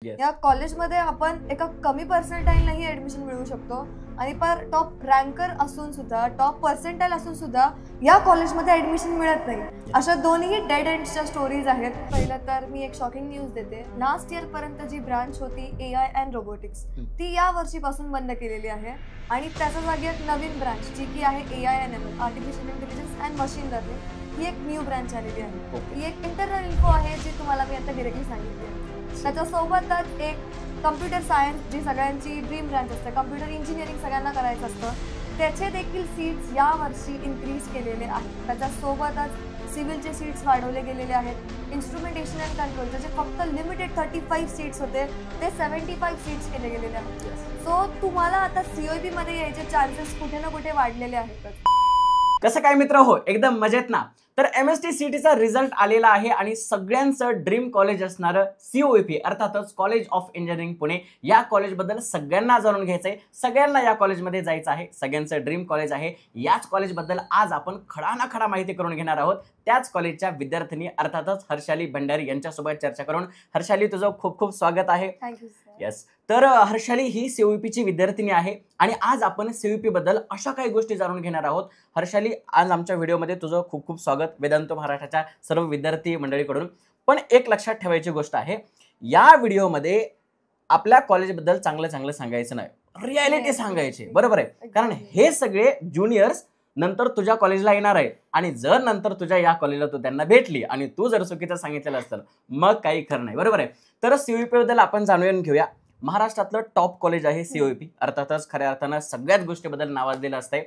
या कॉलेजमध्ये आपण एका कमी पर्सेंटाईलनेही ऍडमिशन मिळवू शकतो आणि पर टॉप रँकर असून सुद्धा टॉप पर्सेंटाईल असून सुद्धा या कॉलेजमध्ये ऍडमिशन मिळत नाही। अशा दोन्ही डेड एंड्सच्या स्टोरीज आहेत। पहिलं तर मी एक शॉकिंग न्यूज देते। लास्ट इयर पर्यंत जी ब्रांच होती एआय अँड रोबोटिक्स ती या वर्षीपासून बंद केलेली आहे आणि त्याच्या जागी एक नवीन ब्रांच जी की आहे AI and ML artificial intelligence and machine learning ही एक न्यू ब्रांच आलेली आहे। ही एक इंटरनल इन्फो आहे जी तुम्हाला मी आता डायरेक्टली सांगितली आहे। त्याच्यासोबतच एक कम्प्युटर सायन्स जी सगळ्यांची ड्रीम ब्रांच असते, कम्प्युटर इंजिनिअरिंग सगळ्यांना करायचं असतं, त्याचे देखील सीट्स या वर्षी इन्क्रीज केलेले आहेत। त्याच्यासोबतच सिव्हिलचे सीट्स वाढवले गेलेले आहेत। इन्स्ट्रुमेंटेशन अँड कंट्रोल ज्याचे फक्त लिमिटेड 35 सीट्स होते ते 75 सीट्स केले गेलेले आहेत। सो तुम्हाला आता सीओईपी मध्ये यायचे चान्सेस कुठे ना कुठे वाढलेले आहेत। कसं काय मित्र हो, एकदम मजेत ना। तर एमएसटी सीईटीचा रिझल्ट आलेला आहे आणि सगळ्यांचं ड्रीम कॉलेज असणारं सीओईपी अर्थातच कॉलेज ऑफ इंजिनिअरिंग पुणे या कॉलेजबद्दल सगळ्यांना जाणून घ्यायचंय, सगळ्यांना या कॉलेजमध्ये जायचं आहे, सगळ्यांचं ड्रीम कॉलेज आहे। याच कॉलेजबद्दल आज आपण खडा माहिती करून घेणार आहोत। त्याच कॉलेजच्या विद्यार्थिनी अर्थातच हर्षाली भंडारी यांच्यासोबत चर्चा करून। हर्षाली, तुझं खूप खूप स्वागत आहे। Thank you sir. यस, तर हर्षाली ही सीओईपीची विद्यार्थिनी आहे आणि आज आपण सीओईपी बद्दल अशा काही गोष्टी जाणून घेणार आहोत। हर्षाली, आज आमच्या व्हिडिओमध्ये तुझं खूप खूप स्वागत वेदांत महाराष्ट्राच्या सर्व विद्यार्थी मंडळीकडून। पण एक लक्षात ठेवायची गोष्ट आहे, या व्हिडिओमध्ये आपल्या कॉलेजबद्दल चांगलं सांगायचं नाही, रियालिटी सांगायची, बरोबर आहे? कारण हे सगळे ज्युनियर्स नंतर तुझ्या कॉलेजला येणार आहे आणि जर नंतर तुझ्या या कॉलेजला तू त्यांना भेटली आणि तू जर चुकीचं सांगितलेलं असतं मग काही खरं नाही, बरोबर आहे? तर सीओईपी बद्दल आपण जाणून घेऊया। महाराष्ट्रातलं टॉप कॉलेज आहे सीओईपी, अर्थातच खऱ्या अर्थानं सगळ्याच गोष्टीबद्दल नावाजलेलं असतंय।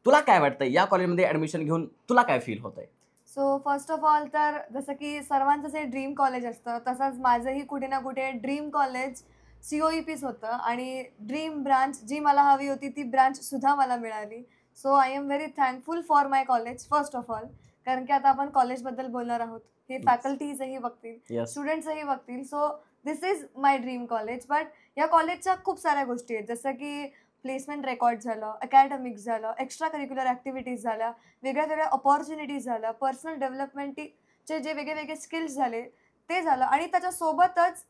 तुला काय वाटतं, या कॉलेजमध्ये ऍडमिशन घेऊन तुला काय फील होतंय? सो फर्स्ट ऑफ ऑल तर जसं की सर्वांचं जे ड्रीम कॉलेज असतं तसंच माझंही कुठे ना कुठे ड्रीम कॉलेज सीओईपीच होतं आणि ड्रीम ब्रांच जी मला हवी होती ती ब्रांच सुद्धा मला मिळाली। So I am very thankful for my college first of all, कारण की आता आपण कॉलेजबद्दल बोलणार आहोत, हे फॅकल्टीजही बघतील, स्टुडंट्सही बघतील। So this is my dream college. But या कॉलेजच्या खूप साऱ्या गोष्टी आहेत, जसं की प्लेसमेंट रेकॉर्ड झालं, अकॅडमिक्स झालं, एक्स्ट्रा करिक्युलर ॲक्टिव्हिटीज झाल्या, वेगळ्या अपॉर्च्युनिटीज झाल्या, पर्सनल डेव्हलपमेंटचे जे वेगळे स्किल्स झाले ते झालं आणि त्याच्यासोबतच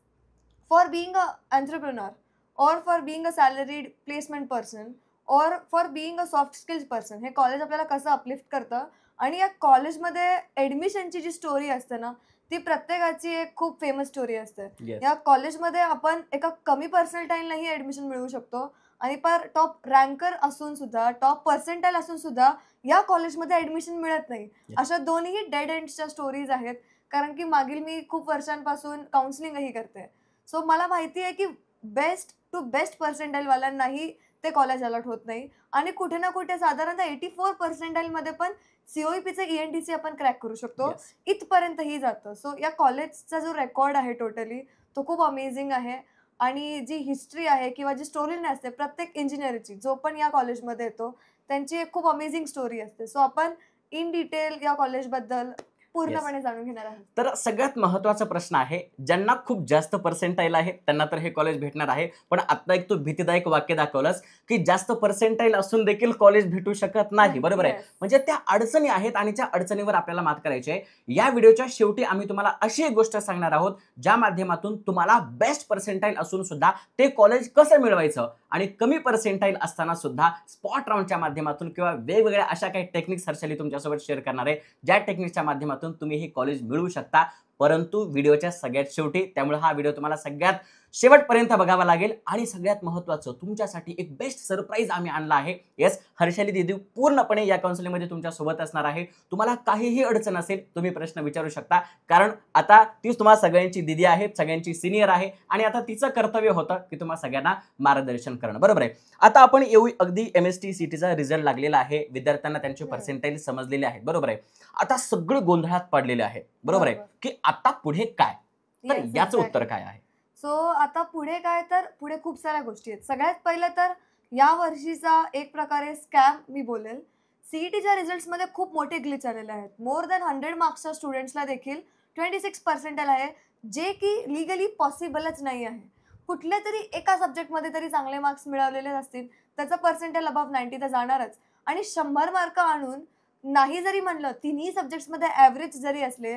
फॉर बिईंग अ एंटरप्रेन्योर और for being a salaried placement person और for being a soft skills person हे कॉलेज आपल्याला कसं अपलिफ्ट करतं। आणि या कॉलेजमध्ये ॲडमिशनची जी स्टोरी असते ना ती प्रत्येकाची एक खूप फेमस स्टोरी असते। या कॉलेजमध्ये आपण एका कमी पर्सेंटाईलनेही ॲडमिशन मिळवू शकतो आणि पर टॉप रँकर असून सुद्धा टॉप पर्सेंटाईल असून सुद्धा या कॉलेजमध्ये ॲडमिशन मिळत नाही। अशा दोन्ही डेड एंड्सच्या स्टोरीज आहेत, कारण की मागील मी खूप वर्षांपासून काउन्सिलिंगही करते। सो मला माहिती आहे की बेस्ट टू बेस्ट पर्सेंटाईलवाल्यांनाही ते कॉलेज अलॉट होत नाही आणि कुठे ना कुठे साधारणतः 84 पर्सेंटाईलमध्ये पण सीओईपीचे ENTC आपण क्रॅक करू शकतो, इथपर्यंतही जातं। सो या कॉलेजचा जो रेकॉर्ड आहे टोटली तो खूप अमेझिंग आहे आणि जी हिस्ट्री आहे किंवा जी स्टोरी असते प्रत्येक इंजिनिअरची जो पण या कॉलेजमध्ये येतो त्यांची एक खूप अमेझिंग स्टोरी असते। सो आपण इन डिटेल या कॉलेजबद्दल पूर्णपणे जाणून घेणार आहोत। तर सगळ्यात महत्त्वाचा प्रश्न आहे, ज्यांना खूप जास्त पर्सेंटाईल आहे त्यांना तर हे कॉलेज भेटणार आहे, पण आता एक तू भीतीदायक वाक्य दाखवलंस की जास्त पर्सेंटाईल असून देखील कॉलेज भेटू शकत नाही, बरोबर आहे? म्हणजे त्या अडचणी आहेत आणि त्या अडचणीवर आपल्याला मात करायची आहे। या व्हिडिओच्या शेवटी आम्ही तुम्हाला अशी एक गोष्ट सांगणार आहोत ज्या माध्यमातून तुम्हाला बेस्ट पर्सेंटाईल असून सुद्धा ते कॉलेज कसं मिळवायचं आणि कमी पर्सेंटाईल असताना सुद्धा स्पॉट राऊंडच्या माध्यमातून किंवा वेगवेगळ्या अशा काही टेक्निक्स हर्षाली तुमच्यासोबत शेअर करणार आहे, ज्या टेक्निक्सच्या माध्यमातून तुम्ही हे कॉलेज मिळवू शकता, परंतु व्हिडिओच्या सगळ्यात शेवटी। त्यामुळे हा व्हिडिओ तुम्हाला सगळ्यात शेवटपर्यंत बघावा लागेल आणि सगळ्यात महत्त्वाचं तुमच्यासाठी एक बेस्ट सरप्राईज आम्ही आणला आहे। येस, हर्षाली दीदी पूर्णपणे या काउन्सिलिंगमध्ये तुमच्या सोबत असणार आहे। तुम्हाला काहीही अडचण असेल तुम्ही प्रश्न विचारू शकता, कारण आता तीच तुम्हाला सगळ्यांची दीदी आहे, सगळ्यांची सिनियर आहे आणि आता तिचं कर्तव्य होतं की तुम्हाला सगळ्यांना मार्गदर्शन करणं, बरोबर आहे? आता आपण येऊ अगदी एमएसटी सीईटीचा रिझल्ट लागलेला आहे, विद्यार्थ्यांना त्यांचे पर्सेंटाईल समजलेले आहेत, बरोबर आहे? आता सगळे गोंधळात पडलेले आहेत, बरोबर आहे? की आता पुढे काय, तर याचं उत्तर काय आहे? सो आता पुढे काय, तर पुढे खूप साऱ्या गोष्टी आहेत। सगळ्यात पहिलं तर या वर्षीचा एक प्रकारे स्कॅम मी बोलेल। सीईटीच्या रिझल्ट्समध्ये खूप मोठे ग्लिच आलेले आहेत। मोर दॅन 100 मार्क्सच्या स्टुडंट्सला देखील 26 पर्सेंटाईल आहे, जे की लिगली पॉसिबलच नाही आहे। कुठल्या तरी एका सब्जेक्टमध्ये तरी चांगले मार्क्स मिळवलेले असतील त्याचा पर्सेंटाईल अबव 90 तर जाणारच आणि 100 मार्क आणून नाही जरी म्हणलं तिन्ही सब्जेक्ट्समध्ये ॲव्हरेज जरी असले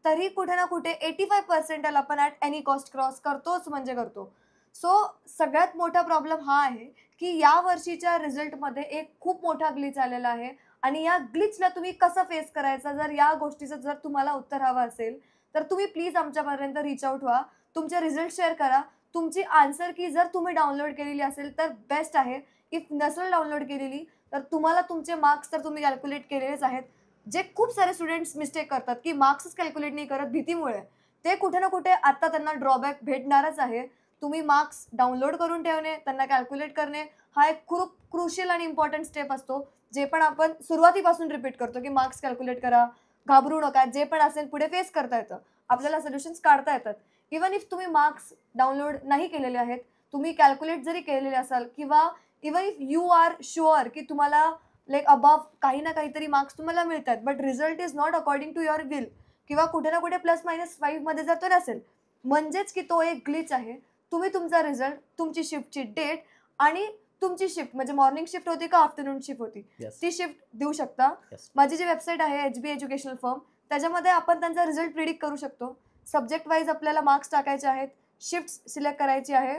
तरी कुठे ना कुठे 85% आपण ॲट एनी कॉस्ट क्रॉस करतोच म्हणजे करतो. सो सगळ्यात मोठा प्रॉब्लेम हा आहे की या वर्षीच्या रिझल्टमध्ये एक खूप मोठा ग्लिच आलेला आहे आणि या ग्लिचला तुम्ही कसं फेस करायचं, जर या गोष्टीचं जर तुम्हाला उत्तर हवं असेल तर तुम्ही प्लीज आमच्यापर्यंत रीच आउट व्हा. तुमचे रिझल्ट शेअर करा. तुमची आन्सर की जर तुम्ही डाउनलोड केलेली असेल तर बेस्ट आहे. इफ नसेल डाउनलोड केलेली तर तुम्हाला तुमचे मार्क्स तर तुम्ही कॅल्क्युलेट केलेलेच आहेत. जे खूप सारे स्टुडंट्स मिस्टेक करतात की मार्क्सच कॅल्क्युलेट नाही करत भीतीमुळे, ते कुठे ना कुठे आता त्यांना ड्रॉबॅक भेटणारच आहे. तुम्ही मार्क्स डाउनलोड करून ठेवणे, त्यांना कॅल्क्युलेट करणे हा एक खूप क्रुशियल आणि इम्पॉर्टंट स्टेप असतो. जे पण आपण सुरुवातीपासून रिपीट करतो की मार्क्स कॅल्क्युलेट करा, घाबरू नका, जे पण असेल पुढे फेस करता येतं, आपल्याला सोल्युशन्स काढता येतात. इवन इफ तुम्ही मार्क्स डाउनलोड नाही केलेले आहेत, तुम्ही कॅल्क्युलेट जरी केलेले असाल किंवा even if you are sure की तुम्हाला लाईक अबव्ह काही ना काहीतरी मार्क्स तुम्हाला मिळतात, but result is not according to your will किंवा कुठे ना कुठे ±5 मध्ये जर तो नसेल, म्हणजेच की तो एक ग्लिच आहे. तुम्ही तुमचा रिझल्ट, तुमची शिफ्टची डेट आणि तुमची शिफ्ट म्हणजे मॉर्निंग शिफ्ट होती का आफ्टरनून शिफ्ट होती ती शिफ्ट देऊ शकता. माझी जी वेबसाईट आहे HB एज्युकेशनल फर्म, त्याच्यामध्ये आपण त्यांचा रिझल्ट प्रिडिक्ट करू शकतो. सब्जेक्ट वाईज आपल्याला मार्क्स टाकायचे आहेत, शिफ्ट सिलेक्ट करायची आहे,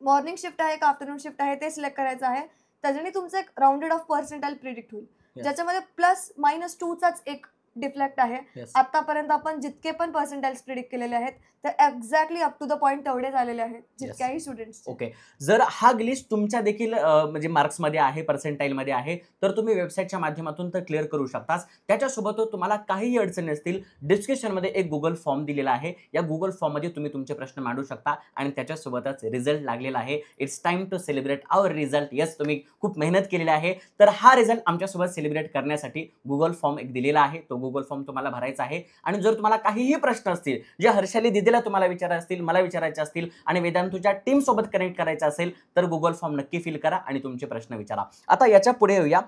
मॉर्निंग शिफ्ट आहे का आफ्टरनून शिफ्ट आहे ते सिलेक्ट करायचं आहे. त्याच्याने तुमचं एक राऊंडेड ऑफ पर्सेंटाइल प्रिडिक्ट होईल, ज्याच्यामध्ये ±2चाच एक डिफ्लेक्ट आहे. आतापर्यंत आपण जितके पण पर्सेंटाइल्स प्रिडिक्ट केलेले आहेत ते exactly up to the point तेवढे झालेले आहेत जितक्याही स्टुडंट्स. ओके, जर हा ग्लिच तुमच्या देखील म्हणजे मार्क्समध्ये आहे, पर्सेंटाईलमध्ये आहे, तर तुम्ही वेबसाईटच्या माध्यमातून तर क्लिअर करू शकताच. त्याच्यासोबत तुम्हाला काहीही अडचणी असतील, डिस्क्रिप्शनमध्ये एक गुगल फॉर्म दिलेला आहे. या गुगल फॉर्ममध्ये तुम्ही तुमचे प्रश्न मांडू शकता आणि त्याच्यासोबतच रिझल्ट लागलेला आहे. It's time to celebrate our result. Yes, तुम्ही खूप मेहनत केलेली आहे, तर हा रिझल्ट आमच्यासोबत सेलिब्रेट करण्यासाठी गुगल फॉर्म एक दिलेला आहे. तो गुगल फॉर्म तुम्हाला भरायचा आहे. आणि जर तुम्हाला काहीही प्रश्न असतील जे हर्षाली दिदीला तुम्हाला विचारायचे असतील, मला विचारायचे असतील आणि वेदांतूच्या टीम सोबत कनेक्ट करायचं असेल तर गुगल फॉर्म नक्की फिल करा आणि तुमचे प्रश्न विचारा. आता याच्या पुढे येऊया.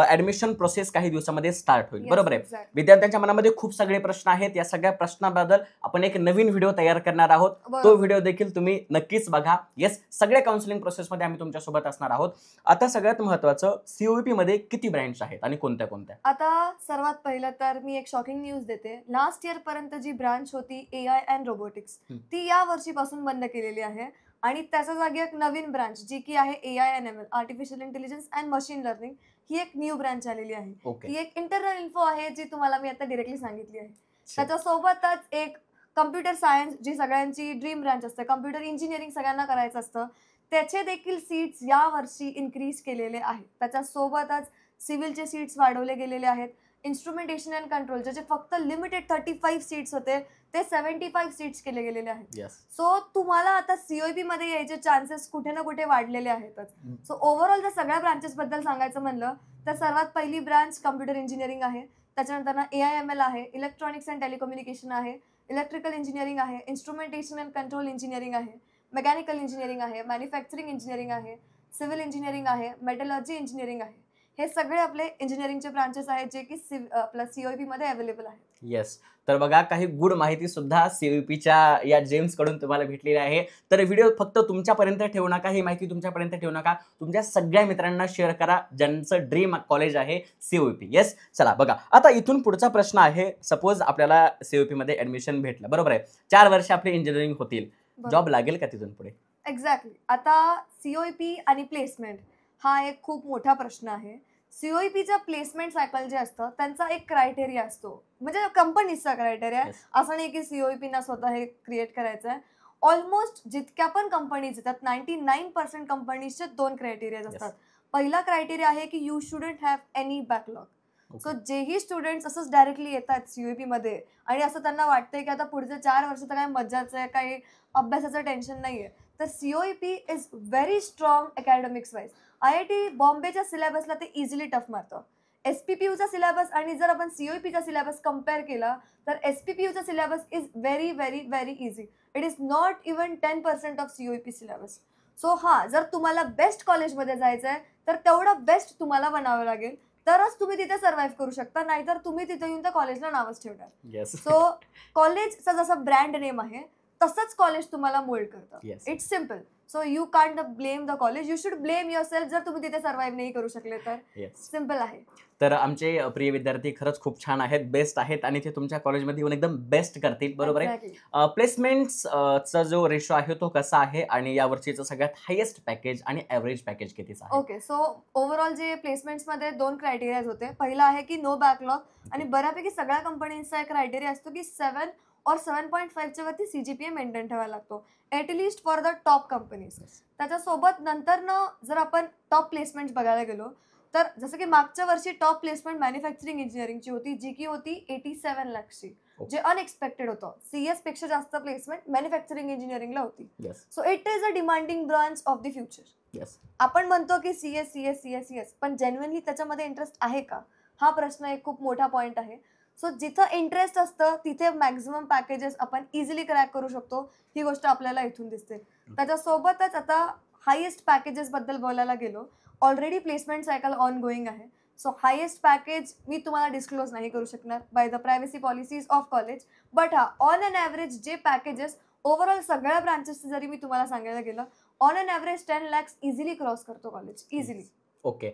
ऍडमिशन प्रोसेस काही दिवसामध्ये स्टार्ट होईल, बरोबर आहे. विद्यार्थ्यांच्या मनामध्ये खूप सगळे प्रश्न आहेत. या सगळ्या प्रश्नांबद्दल आपण एक नवीन व्हिडिओ तयार करणार आहोत. तो व्हिडिओ देखील तुम्ही नक्कीच बघा. येस, सगळ्या काउन्सिलिंग प्रोसेसमध्ये आम्ही तुमच्या सोबत असणार आहोत. आता सगळ्यात महत्त्वाचं, COEP मध्ये किती ब्रँच आहेत आणि कोणत्या कोणत्या? आता सर्वात पहिलं तर मी एक शॉकिंग न्यूज देते. लास्ट इयर पर्यंत जी ब्रांच होती AI अँड रोबोटिक्स, ती या वर्षीपासून बंद केलेली आहे आणि त्याच्या जागी एक नवीन ब्रांच जी की आहे AI and ML, artificial intelligence and machine learning, ही एक न्यू ब्रांच आलेली आहे. ही एक इंटरनल इन्फो आहे जी तुम्हाला मी आता डिरेक्टली सांगितली आहे. त्याच्यासोबतच एक कम्प्युटर सायन्स, जी सगळ्यांची ड्रीम ब्रांच असते, कम्प्युटर इंजिनिअरिंग सगळ्यांना करायचं असतं, त्याचे देखील सीट्स या वर्षी इन्क्रीज केलेले आहेत. त्याच्यासोबतच सिव्हिलचे सीट्स वाढवले गेलेले आहेत. इन्स्ट्रुमेंटेशन अँड कंट्रोल, ज्याचे फक्त लिमिटेड 35 सीट्स होते ते 75 सीट्स केले गेलेले आहेत. सो तुम्हाला आता COEP मध्ये यायचे चान्सेस कुठे ना कुठे वाढलेले आहेतच. सो ओव्हरऑल जर सगळ्या ब्रांचेस बद्दल सांगायचं म्हणलं तर सर्वात पहिली ब्रांच कम्प्युटर इंजिनिअरिंग आहे. त्याच्यानंतर AI/ML आहे, इलेक्ट्रॉनिक्स अँड टेलिकम्युनिकेशन आहे, इलेक्ट्रिकल इंजिनिअरिंग आहे, इन्स्ट्रुमेंटेशन अँड कंट्रोल इंजिनिअरिंग आहे, मेकॅनिकल इंजिनिअरिंग आहे, मॅन्युफॅक्चरिंग इंजिनिअरिंग आहे, सिव्हिल इंजिनिअरिंग आहे, मेटलर्जी इंजिनिअरिंग आहे. हे सगळे आपले इंजिनिअरिंगचे ब्रांचेस आहेत जे की आपल्या COEP मध्ये अवेलेबल आहेत. येस, तर बघा काही गुड माहिती सुद्धा COEPच्या या जेम्स कडून तुम्हाला भेटलेली आहे. तर व्हिडिओ फक्त तुमच्यापर्यंत ठेवू नका, ही माहिती तुमच्यापर्यंत ठेवू नका, तुमच्या सगळ्या मित्रांना शेअर करा ज्यांचं ड्रीम कॉलेज आहे COEP. येस, चला बघा, आता इथून पुढचा प्रश्न आहे. सपोज आपल्याला COEP मध्ये ऍडमिशन भेटलं, बरोबर आहे, 4 वर्ष आपली इंजिनिअरिंग होतील, जॉब लागेल का तिथून पुढे? एक्झॅक्टली. आता COEP आणि प्लेसमेंट हा एक खूप मोठा प्रश्न आहे. COEPचं प्लेसमेंट सायकल जे असतं त्यांचा एक क्रायटेरिया असतो, म्हणजे कंपनीजचा क्रायटेरिया. असं नाही की COEP ना स्वतः हे क्रिएट करायचं आहे. ऑलमोस्ट जितक्या पण कंपनीज येतात 99% कंपनीजचे 2 क्रायटेरिया असतात. पहिला क्रायटेरिया आहे की you shouldn't have any backlog. So जेही स्टुडंट्स असंच डायरेक्टली येतात COEP मध्ये आणि असं त्यांना वाटतंय की आता पुढचे 4 वर्ष तर काय मज्जाचं आहे, काही अभ्यासाचं टेन्शन नाहीये, तर COEP is very strong academics wise. IIT बॉम्बेच्या सिलेबसला ते इझिली टफ मारतं. SPPUचा सिलेबस आणि जर आपण COEPचा सिलेबस कम्पेअर केला तर SPPUचा syllabus is very very very easy. It is not even 10% of COEP syllabus. So जर तुम्हाला बेस्ट कॉलेजमध्ये जायचं आहे तर तेवढं बेस्ट तुम्हाला बनावं लागेल, तरच तुम्ही तिथे सर्व्हाइव्ह करू शकता, नाहीतर तुम्ही तिथे येऊन त्या कॉलेजला नावच ठेवणार. सो कॉलेजचा जसा ब्रँड नेम आहे तसंच कॉलेज तुम्हाला मोल्ड करतं. It's simple. So you can't blame the college, you should blame your self जर तुम्ही तिथे सर्व्हाइव्ह नाही करू शकले तर. येस. सिम्पल आहे. तर आमचे प्रिय विद्यार्थी खरंच खूप छान आहेत, बेस्ट आहेत आणि ते तुमच्या कॉलेजमध्ये येऊन एकदम बेस्ट करतील. बरोबर आहे. Exactly. प्लेसमेंटचा जो रेशो आहे तो कसा आहे आणि यावर्षीचं सगळ्यात हायेस्ट पॅकेज आणि ॲव्हरेज पॅकेज कितीचं आहे? ओके, सो ओव्हरऑल जे प्लेसमेंट्समध्ये 2 क्रायटेरियाज होते. पहिला आहे की नो बॅकलॉग आणि बऱ्यापैकी सगळ्या कंपनीचा एक क्रायटेरिया असतो की 7 और 7.5च्या वरती CGPA मेंटेन ठेवायला लागतो, at least for the top companies. त्याच्यासोबत नंतरनं जर आपण टॉप प्लेसमेंट बघायला गेलो तर जसं की मागच्या वर्षी टॉप प्लेसमेंट मॅन्युफॅक्चरिंग इंजिनिअरिंगची होती, जी की होती 87 लाखची, जे अनएक्सपेक्टेड होतं. CS पेक्षा जास्त प्लेसमेंट मॅन्युफॅक्चरिंग इंजिनिअरिंगला होती. So it is a demanding branch of the future. Yes. आपण म्हणतो की CS, पण जेन्युइनली त्याच्यामध्ये इंटरेस्ट आहे का, हा प्रश्न एक खूप मोठा पॉईंट आहे. सो जिथं इंटरेस्ट असतं तिथे मॅक्झिमम पॅकेजेस आपण इझिली क्रॅक करू शकतो, ही गोष्ट आपल्याला इथून दिसते. त्याच्यासोबतच आता हायेस्ट पॅकेजेस बद्दल बोलायला गेलो, already placement cycle on going आहे. सो हायेस्ट पॅकेज मी तुम्हाला डिस्क्लोज नाही करू शकणार by the privacy policies of college, but हा ऑन अन ॲव्हरेज जे पॅकेजेस ओव्हरऑल सगळ्या ब्रांचेसचे जरी मी तुम्हाला सांगायला गेलं, on an average 10 lakhs easily cross करतो कॉलेज, इझिली. ओके.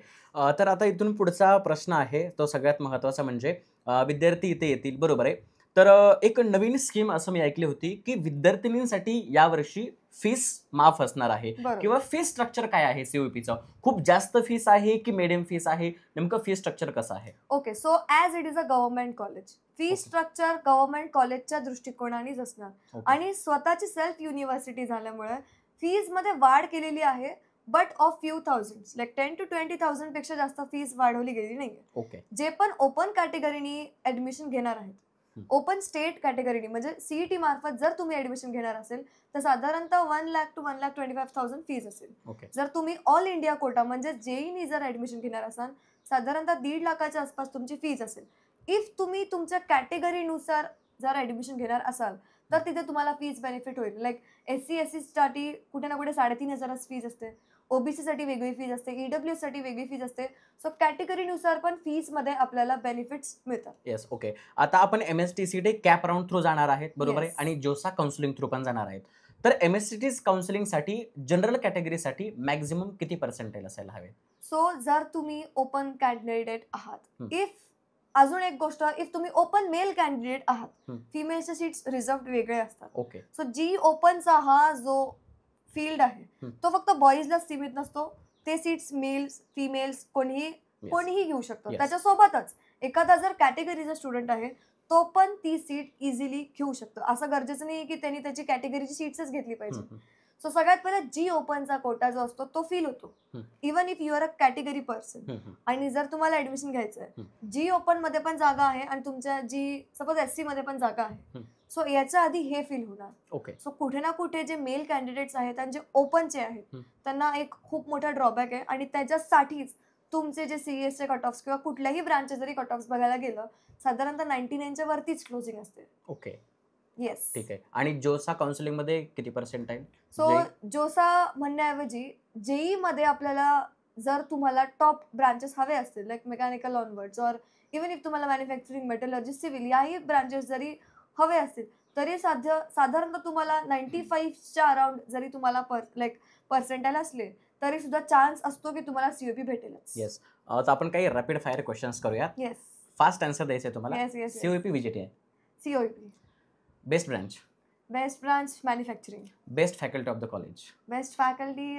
तर आता इथून पुढचा प्रश्न आहे तो सगळ्यात महत्त्वाचा म्हणजे विद्यार्थी इथे येतील. बरोबर आहे. तर एक नवीन स्कीम असं मी ऐकली होती की विद्यार्थिनींसाठी यावर्षी फीस माफ असणार आहे किंवा फीस स्ट्रक्चर काय आहे COEPचं? खूप जास्त फीस आहे की मिडियम फीस आहे? नेमकं फीस स्ट्रक्चर कसं आहे? Okay, so as it is a government college, fee structure government कॉलेजच्या दृष्टिकोनानेच असणार आणि स्वतःची सेल्फ युनिव्हर्सिटी झाल्यामुळे फीजमध्ये वाढ केलेली आहे, but of few thousands, like 10 to 20,000 पेक्षा जास्त फीस वाढवली गेली नाहीये. ओके. जे पण ओपन कॅटेगरीनी ऍडमिशन घेणार आहेत, ओपन स्टेट कॅटेगरीनी म्हणजे CET मार्फत जर तुम्ही ऍडमिशन घेणार असेल तर साधारणतः 1 lakh to 1,25,000 फीज असेल. जर तुम्ही ऑल इंडिया कोटा म्हणजे JEE जर ऍडमिशन घेणार असाल साधारणतः 1.5 लाखाच्या आसपास तुमची फीज असेल. इफ तुम्ही तुमच्या कॅटेगरीनुसार जर ऍडमिशन घेणार असाल तर तिथे तुम्हाला फीज बेनिफिट होईल. लाईक SC/SC साठी कुठे ना कुठे 3,500 फीज असते, OBC साठी वेगळी फीज असते, EWS साठी वेगळी फीज असते. सो कॅटेगरीनुसार पण फीज मध्ये आपल्याला बेनिफिट्स मिळतात. येस. ओके. आता आपण MSTCT कॅप राऊंड थ्रू जाणार आहेत. बरोबर आहे. आणि जोसा काउन्सिलिंग थ्रू पण जाणार आहेत. तर MSCT काउन्सिलिंगसाठी जनरल कॅटेगरीसाठी मॅक्झिमम किती पर्सेंटेज असायला हवे? सो जर तुम्ही ओपन कॅन्डिडेट आहात, इफ अजून एक गोष्ट, इफ तुम्ही ओपन मेल कॅन्डिडेट आहात, फिमेलचे सीट्स रिझर्व्ड वेगळे असतात. ओके. सो जी ओपनचा हा जो फील्ड आहे तो फक्त बॉईजलाच सीमित नसतो, ते सीट्स मेल्स फिमेल्स कोणीही घेऊ शकतो. त्याच्यासोबतच एखादा जर कॅटेगरीचा स्टुडंट आहे तो पण ती सीट इझिली घेऊ शकतो. असं गरजेचं नाही की त्यांनी त्याची कॅटेगरीची सीट्सच घेतली पाहिजे. सो सगळ्यात पहिला जी ओपनचा कोटा जो असतो तो फील होतो, even if you are a category person. आणि जर तुम्हाला ऍडमिशन घ्यायचं आहे, जी ओपन मध्ये पण जागा आहे आणि तुमच्या जी सपोज SC मध्ये पण जागा आहे, सो याच्या आधी हे फील होणार. ओके. सो कुठे ना कुठे जे मेल कॅन्डिडेट्स आहेत आणि जे ओपनचे आहेत त्यांना एक खूप मोठा ड्रॉबॅक आहे आणि त्याच्यासाठीच तुमचे जे CS चे कट ऑफ्स किंवा कुठल्याही ब्रांचचे जरी कट ऑफ्स बघायला गेलं साधारणतः 99च्या वरतीच क्लोजिंग असते. ओके. येस. ठीक आहे. आणि जोसा काउन्सिलिंग मध्ये किती पर्सेंट आहे? सो जोसा म्हणण्याऐवजी JEE मध्ये आपल्याला जर तुम्हाला टॉप ब्रांचेस हवे असतील लाईक मेकॅनिकल ऑनवर्ड्स और इवन इफ तुम्हाला मॅन्युफॅक्चरिंग, मेटलर्जी, सिव्हिल याही ब्रांचेस जरी हवे असतील तरी साधारणतः तुम्हाला 95च्या अराउंड जरी तुम्हाला पर्सेंटाईल असले तरी सुद्धा चान्स असतो की तुम्हाला COP भेटेलच. येस. तर आपण काही रॅपिड फायर क्वेश्चन्स करूया. येस. फास्ट आन्सर द्यायचे तुम्हाला. Yes. COEP VGT. COEP. Best branch. Best branch manufacturing. Best faculty of the college. Best faculty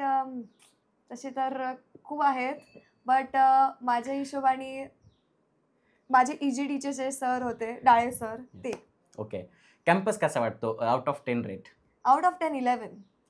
तसे तर खूप आहेत, बट माझ्या हिशोबाने माझे EGDचे जे सर होते, डाळे सर, ते. ओके. कॅम्पस कसा वाटतो out of 10 rate? Out of 10 11.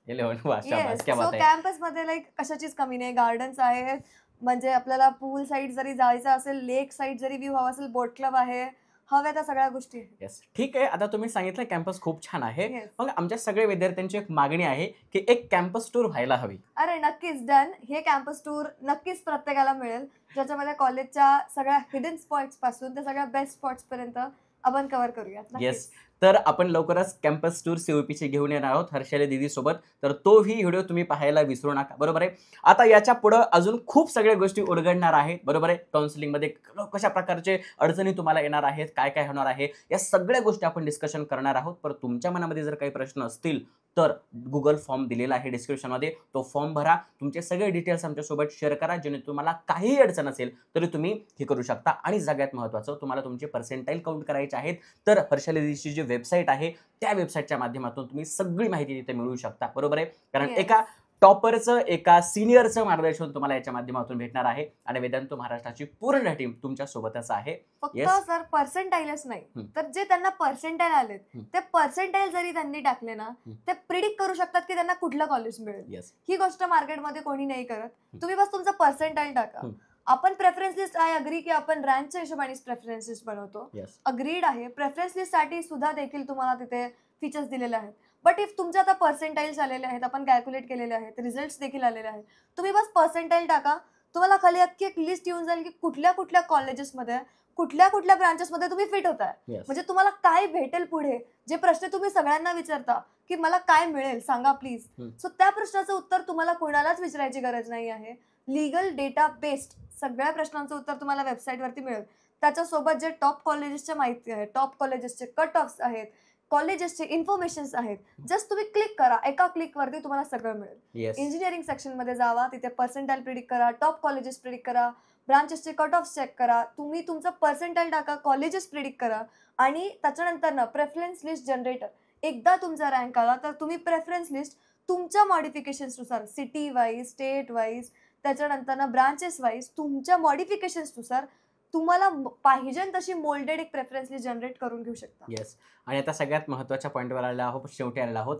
11. वाह, शाबास, क्या बात सो आहे. कॅम्पस मध्ये लाईक कशाचीच कमी नाही. गार्डन्स आहेत, म्हणजे आपल्याला पूल साईड जरी जायचं असेल, लेक साईड जरी व्ह्यू हवा असेल, बोट क्लब आहे, हव्या त्या सगळ्या गोष्टी. येस. ठीक आहे. आता तुम्ही सांगितलं कॅम्पस खूप छान आहे, मग आमच्या सगळ्या विद्यार्थ्यांची एक मागणी आहे की एक कॅम्पस टूर व्हायला हवी. अरे नक्कीच, डन. हे कॅम्पस टूर नक्कीच प्रत्येकाला मिळेल, ज्याच्यामध्ये कॉलेजच्या सगळ्या हिडन स्पॉट्स पासून ते सगळ्या बेस्ट स्पॉट्स पर्यंत आपण कव्हर करूयात. येस. तर आपण लवकरच कॅम्पस टूर सीओपीची घेऊन येणार आहोत हर्षाली दीदी सोबत, तर तोही व्हिडिओ तुम्ही पाहायला विसरू नका, बरोबर आहे. आता याच्या पुढे अजून खूप सगळ्या गोष्टी उलगडणार आहेत, बरोबर आहे. काउन्सिलिंगमध्ये कशा प्रकारचे अडचणी तुम्हाला येणार आहेत, काय काय होणार आहे, या सगळ्या गोष्टी आपण डिस्कशन करणार आहोत. पण तुमच्या मनामध्ये जर काही प्रश्न असतील तर गुगल फॉर्म दिलेला आहे डिस्क्रिप्शनमध्ये, तो फॉर्म भरा, तुमचे सगळे डिटेल्स आमच्यासोबत शेअर करा, जेणे तुम्हाला काहीही अडचण असेल तरी तुम्ही हे करू शकता. आणि सगळ्यात महत्त्वाचं, तुम्हाला तुमचे पर्सेंटाईल काउंट करायचे आहेत तर हर्षाली दीदीची जी वेबसाईट आहे त्या वेबसाईटच्या माध्यमातून तुम्ही सगळी माहिती तिथे मिळवू शकता, बरोबर आहे. कारण एका टॉपरचं, एका सिनियरचं मार्गदर्शन तुम्हाला याच्या माध्यमातून भेटणार आहे आणि वेदांत महाराष्ट्राची पूर्ण टीम तुमच्या सोबतच आहे. फक्त सर पर्सेंटाईलच नाही तर जे त्यांना पर्सेंटाईल आलेत ते पर्सेंटाईल जरी त्यांनी टाकले ना ते प्रिडिक्ट करू शकतात की त्यांना कुठलं कॉलेज मिळेल. ही गोष्ट मार्केटमध्ये कोणी नाही करत. तुम्ही बस तुमचं पर्सेंटाईल टाका. आपण प्रेफरन्स लिस्ट आय अग्री की आपण रँकच्या हिशोबाने प्रेफरन्स लिस्ट बनवतो, अग्रीड आहे. प्रेफरन्स लिस्ट साठी सुद्धा देखील तुम्हाला तिथे फीचर्स दिलेले आहेत. बट इफ तुमचे आता पर्सेंटाईल्स आलेले आहेत, आपण कॅल्क्युलेट केलेले आहेत, रिझल्ट्स देखील आलेले आहेत, तुम्ही बस पर्सेंटाईल टाका, तुम्हाला खाली अख्खी एक लिस्ट येऊन जाईल की कुठल्या कुठल्या कॉलेजेसमध्ये कुठल्या कुठल्या ब्रांचेसमध्ये तुम्ही फिट होताय. म्हणजे तुम्हाला काय भेटेल पुढे, जे प्रश्न तुम्ही सगळ्यांना विचारता की मला काय मिळेल सांगा प्लीज, सो त्या प्रश्नाचं उत्तर तुम्हाला कोणालाच विचारायची गरज नाही आहे. लिगल डेटा बेस्ड सगळ्या प्रश्नांचं उत्तर तुम्हाला वेबसाईटवरती मिळेल. त्याच्यासोबत जे टॉप कॉलेजेसच्या माहिती आहे, टॉप कॉलेजेसचे कट ऑफ्स आहेत, कॉलेजेसचे इन्फॉर्मेशन आहेत, जस्ट तुम्ही क्लिक करा, एका क्लिक वरती तुम्हाला सगळं मिळेल. इंजिनिअरिंग सेक्शन मध्ये जावा, तिथे पर्सेंटाईल प्रिडिक्ट करा, टॉप कॉलेजेस प्रिडिक्ट करा, ब्रांचेसचे कट ऑफ चेक करा, तुम्ही तुमचं पर्सेंटाईल टाका, कॉलेजेस प्रिडिक्ट करा आणि त्याच्यानंतर ना प्रेफरन्स लिस्ट जनरेटर. एकदा तुमचा रँक आला तर तुम्ही प्रेफरन्स लिस्ट तुमच्या मॉडिफिकेशन्सनुसार, सिटी वाईज, स्टेट वाईज, त्याच्यानंतर ना ब्रांचेस वाईज तुमच्या मॉडिफिकेशन्सनुसार तुम्हाला पाहिजे तशी मोल्डेड एक प्रेफरन्स लिस्ट जनरेट करून घेऊ शकता. येस. आणि आता सगळ्यात महत्त्वाच्या पॉईंटवर आलेलो आहोत, शेवटी आलेलो आहोत.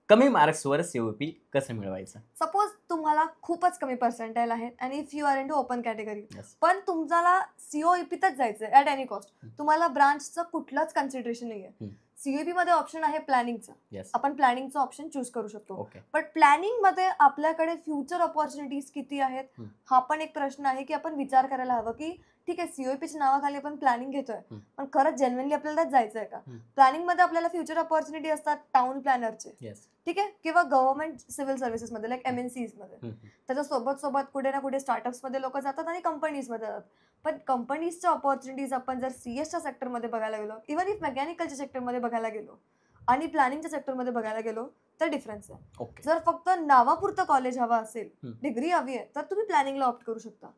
कमी मार्क्सवर सीओपी कसं मिळवायचं. सपोज तुम्हाला खूपच कमी पर्सेंटाईल आहेत आणि if you are in to open category, पण तुम्हाला सीओईपीतच जायचंय ऍट एनी कॉस्ट, तुम्हाला ब्रांचचं कुठलंच कन्सिडरेशन नाहीये. सीओईपी मध्ये ऑप्शन आहे प्लॅनिंगचा, आपण प्लॅनिंगचा ऑप्शन चूज करू शकतो. बट प्लॅनिंग मध्ये आपल्याकडे फ्युचर ऑपॉर्च्युनिटीज किती आहेत हा पण एक प्रश्न आहे की आपण विचार करायला हवं की ठीक आहे सीओईपीच्या नावाखाली आपण प्लॅनिंग घेतोय पण खरंच जेन्युइनली आपल्याला जायचंय का. प्लॅनिंग मध्ये आपल्याला फ्युचर ऑपॉर्च्युनिटी असतात टाउन प्लॅनरचे, ठीक आहे, किंवा गव्हर्नमेंट सिव्हिल सर्व्हिसेस मध्ये लाईक MNCs मध्ये. त्याच्या सोबत कुठे ना कुठे स्टार्टअप्स मध्ये लोक जातात आणि कंपनीज मध्ये जातात. पण कंपनीजच्या ऑपॉर्च्युनिटीज आपण जर CS च्या सेक्टरमध्ये बघायला गेलो, इव्हन इफ मेकॅनिकलच्या सेक्टरमध्ये बघायला गेलो आणि प्लॅनिंगच्या सेक्टरमध्ये बघायला गेलो तर डिफरन्स आहे. जर फक्त नावापुरतं कॉलेज हवा असेल, डिग्री हवी आहे, तर तुम्ही प्लॅनिंगला ऑप्ट करू शकता.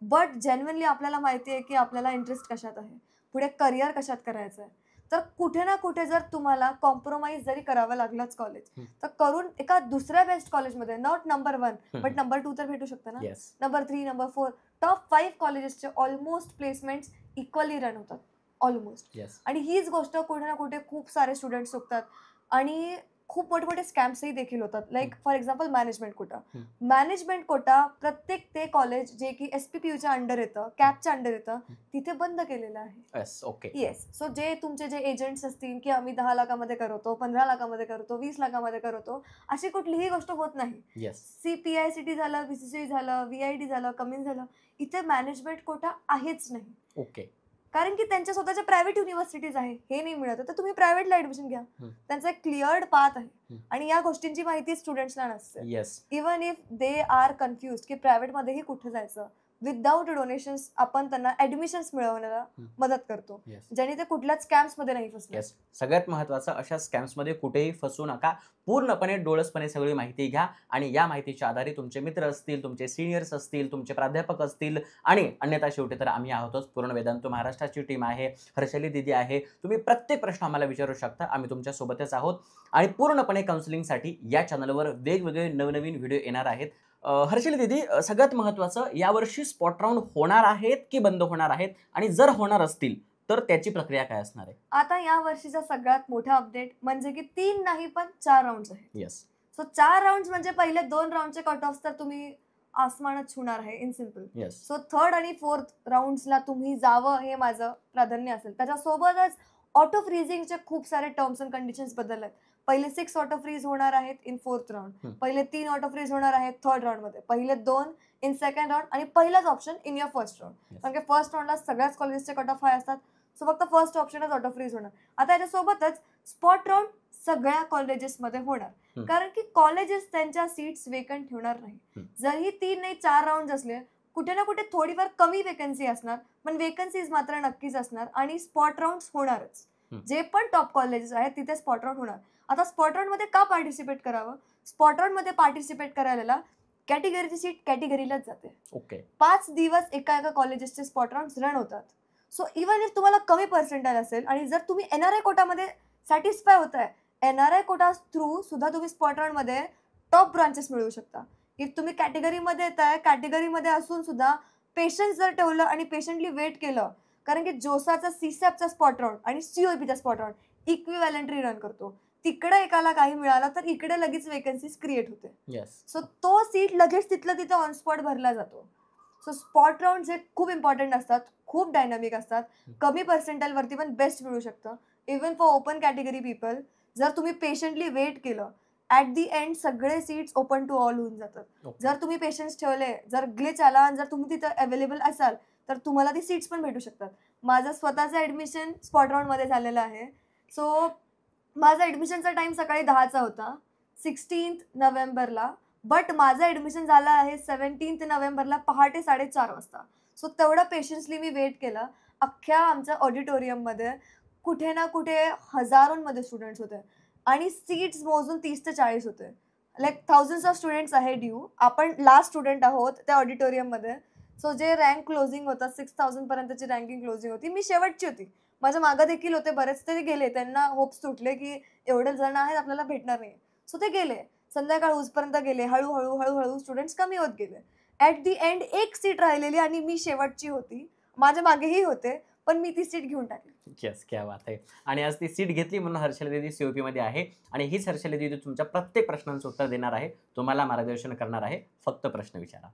बट जेन्युइनली आपल्याला माहिती आहे की आपल्याला इंटरेस्ट कशात आहे, पुढे करिअर कशात करायचं आहे, तर कुठे ना कुठे जर तुम्हाला कॉम्प्रोमाइज जरी करावं लागलंच कॉलेज, तर करून एका दुसऱ्या बेस्ट कॉलेजमध्ये, नॉट नंबर 1 बट नंबर 2 तर भेटू शकतं ना, नंबर 3, नंबर 4, टॉप 5 कॉलेजेसचे ऑलमोस्ट प्लेसमेंट्स इक्वली रन होतात ऑलमोस्ट. आणि हीच गोष्ट कुठे ना कुठे खूप सारे स्टुडंट चुकतात आणि खूप मोठे स्कॅम्सही देखील होतात. Like for example management quota. Management quota प्रत्येक ते कॉलेज जे की SPPUच्या अंडर येतं, कॅपच्या अंडर येतं, तिथे बंद केलेलं आहे. येस. सो जे तुमचे जे एजंट्स असतील की आम्ही 10 लाखामध्ये करतो, 15 लाखामध्ये करतो, 20 लाखामध्ये करतो, अशी कुठलीही गोष्ट होत नाही. CPICT झालं, BCCI झालं, VIT झालं, कमिन्स झालं, इथे मॅनेजमेंट कोटा आहेच नाही. कारण की त्यांच्या स्वतःच्या प्रायव्हेट युनिव्हर्सिटीज आहे, हे नाही मिळत तर तुम्ही प्रायव्हेटला ऍडमिशन घ्या. त्यांचा एक क्लिअर्ड पाथ आहे आणि या गोष्टींची माहिती स्टुडंट्सला नसते. Even if they are confuse की प्रायव्हेट मध्येही कुठे जायचं, विदाउट डोनेशन्स आपण त्यांना ऍडमिशन्स मिळवण्याला मदत करतो, ज्याने ते कुठल्याच स्कॅम्स मध्ये नाही फसले. सगळ्यात महत्वाचं, अशा स्कॅम्स मध्ये कुठेही फसू नका. पूर्णपणे डोळसपणे सगळी माहिती घ्या आणि या माहितीच्या आधारे तुमचे मित्र असतील, तुमचे सिनियर्स असतील, तुमचे प्राध्यापक असतील आणि अन्यथा शेवटी तर आम्ही आहोतच, पूर्ण वेदांत महाराष्ट्राची टीम आहे, हर्षाली दीदी आहे, तुम्ही प्रत्येक प्रश्न आम्हाला विचारू शकता, आम्ही तुमच्या सोबतच आहोत. आणि पूर्णपणे काउन्सिलिंगसाठी या चॅनलवर वेगवेगळे नवनवीन व्हिडिओ येणार आहेत. हर्षाली दीदी, सगळ्यात महत्त्वाचं, यावर्षी स्पॉट राऊंड होणार आहेत की बंद होणार आहेत, आणि जर होणार असतील तर त्याची प्रक्रिया काय असणार आहे. आता या वर्षीचा सगळ्यात मोठा अपडेट म्हणजे की 3 नाही पण 4 राऊंड्स आहेत. सो 4 राऊंड्स म्हणजे पहिले 2 राऊंडचे कट ऑफ तर तुम्ही आसमानच छुणार आहे इन सिम्पल. सो 3rd आणि 4th राऊंड्सला तुम्ही जावं हे माझं प्राधान्य असेल. त्याच्यासोबतच ऑटो फ्रीजिंगचे खूप सारे टर्म्स अँड कंडिशन्स बदलले आहेत. पहिले 6 ऑटो फ्रीज होणार आहेत इन 4th राऊंड, पहिले 3 ऑटो फ्रीज होणार आहेत 3rd राऊंड मध्ये, पहिले 2 इन 2nd राऊंड आणि पहिलाच option in your 1st round. कारण की 1st राऊंडला सगळ्याच कॉलेजचे कट ऑफ हाय असतात, सो फक्त फर्स्ट ऑप्शनच ऑटो फ्रीज होणार. आता याच्यासोबतच स्पॉट राऊंड सगळ्या कॉलेजेसमध्ये होणार, हम्म. कारण की कॉलेजेस त्यांच्या सीट्स वेकंट ठेवणार नाही. हम्म. जरी 3 नाही 4 राऊंड असले, कुठे ना कुठे थोडीफार कमी वेकन्सी असणार, पण वेकन्सीज मात्र नक्कीच असणार आणि स्पॉट राऊंड होणारच. हम्म. जे पण टॉप कॉलेजेस आहेत तिथे स्पॉट राऊंड होणार. आता स्पॉट राऊंड मध्ये का पार्टिसिपेट करावं? स्पॉट राऊंड मध्ये पार्टिसिपेट करायला कॅटेगरीची सीट कॅटेगरीलाच जाते. ओके. 5 दिवस एका कॉलेजेसचे स्पॉट राऊंड रन होतात. सो इवन इफ तुम्हाला कमी पर्सेंटाईल असेल आणि जर तुम्ही NRI कोटामध्ये सॅटिस्फाय होताय, NRI कोटा थ्रू सुद्धा तुम्ही स्पॉट राऊंड मध्ये टॉप ब्रांचेस मिळवू शकता. इफ तुम्ही कॅटेगरीमध्ये येताय, कॅटेगरीमध्ये असून सुद्धा पेशन्स जर ठेवलं आणि पेशंटली वेट केलं, कारण की जोसाचा CSAPचा स्पॉट राऊंड आणि COEPचा स्पॉट राऊंड इक्विव्हॅलेंटली रन करतो. तिकडे एकाला काही मिळालं तर इकडे लगेच वेकन्सीज क्रिएट होते. येस. सो तो सीट लगेच तिथलं तिथे ऑन स्पॉट भरला जातो. सो स्पॉट राऊंड हे खूप इम्पॉर्टंट असतात, खूप डायनामिक असतात. कमी पर्सेंटाईल वरती पण बेस्ट मिळू शकतं. Even for open category people, जर तुम्ही पेशंटली वेट केलं, ॲट दी एंड सगळे सीट्स ओपन टू ऑल होऊन जातात. ओके. जर तुम्ही पेशंट्स ठेवले, जर ग्लिच आला आणि जर तुम्ही तिथं अवेलेबल असाल तर तुम्हाला ती सीट्स पण भेटू शकतात. माझं स्वतःचं ॲडमिशन स्पॉट राऊंडमध्ये झालेलं आहे. सो माझा ॲडमिशनचा टाइम सकाळी 10चा होता 16 नोव्हेंबरला, बट माझं ॲडमिशन झालं आहे 17 नोव्हेंबरला पहाटे 4:30 वाजता. सो तेवढं पेशन्सली मी वेट केलं. अख्ख्या आमच्या ऑडिटोरियममध्ये कुठे ना कुठे हजारोंमध्ये स्टुडंट्स होते आणि सीट्स मोजून 30 ते 40 होते. लाईक थाउजंड्स ऑफ स्टुडंट्स आहे ड्यू. आपण लास्ट स्टुडंट आहोत त्या ऑडिटोरियममध्ये. सो जे रँक क्लोजिंग होतं 6000 पर्यंतची रँकिंग क्लोजिंग होती. मी शेवटची होती. माझ्या मागं देखील होते बरेच, ते गेले. त्यांना होप्स तुटले की एवढे जण आहेत आपल्याला भेटणार नाही. सो ते गेले. संध्याकाळ होईपर्यंत गेले. हळूहळू स्टुडंट्स कमी होत गेले. ॲट दी एंड एक सीट राहिलेली आणि मी शेवटची होती. माझ्या मागेही होते, पण मी ती सीट घेऊन टाकली. येस, क्या बात आहे. आणि आज ती सीट घेतली म्हणून हर्षला दीदी COP मध्ये आहे आणि हीच हर्षला दीदी तुमच्या प्रत्येक प्रश्नांचं उत्तर देणार आहे, तुम्हाला मार्गदर्शन करणार आहे. फक्त प्रश्न विचारा.